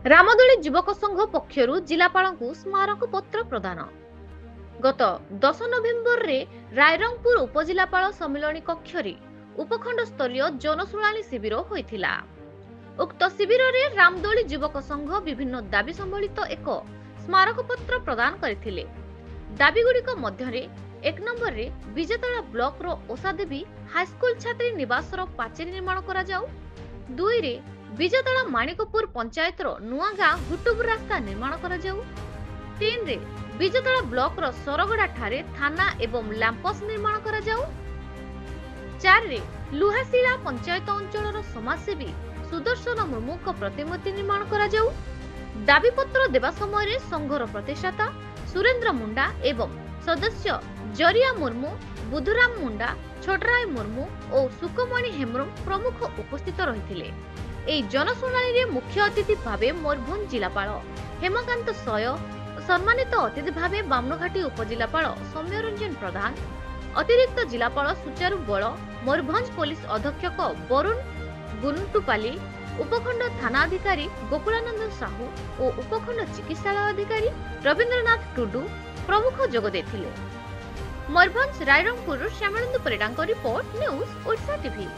रामदोली युवक संघ पक्षरु जिलापालଙ୍କୁ स्मारक पत्र प्रदान। गत 10 नवेम्बर रे रायरंगपुर उपजिलापाल सम्मिलनी कक्षरे उपखंड स्तरीय जनशुणाणी शिविर होइथिला। उक्त शिविर रे रामदोली युवक संघ विभिन्न दाबी सम्बलित एक स्मारक पत्र प्रदान करथिले। दाबी गुड़िक मध्यरे 1 नंबर रे विजेतला ब्लॉक रो ओसादेवी हाईस्कूल छात्री निवास रो पाचेरी निर्माण करा जाऊ। 2 रे विजेतला माणिकपुर पंचायत रो नुआ गाँ हुटुबुर रास्ता निर्माण करा जाऊ। 3 रे विजेतला ब्लॉक रो सरगड़ा ठारे थाना एवं लैंपस निर्माण करा जाऊ। 4 रे लुहासीला पंचायत अंचल रो समाजसेवी सुदर्शन मुर्मू को प्रतिमूर्ति निर्माण करा जाऊ। दाबी पत्र देवा समय रे संघर प्रतिष्ठाता सुरेंद्र मुंडा एवं सदस्य जरिया मुर्मू, बुधुराम मुंडा, छोटराय मुर्मू और सुकमणि हेम्ब्रम प्रमुख उपस्थित रहिथिले। एई जनशुणाणी रे मुख्य अतिथि भावे मयूरभंज जिलापाल हेमकांत सय, सम्मानित अतिथि भावे बामनघाटी उपजिलापाल सौम्यरंजन प्रधान, अतिरिक्त जिलापाल सुचारू बळ, मयूरभंज पुलिस अधीक्षक वरुण गुंटुपाली, उपखंड थाना अधिकारी गोकुलानंद साहू और उपखंड चिकित्सालय अधिकारी रविंद्रनाथ टुडू प्रमुख जोग देथिले। मयूरभंज रायरंगपुर श्यामनंद परिडांक रिपोर्ट न्यूज ओडिशा टीवी।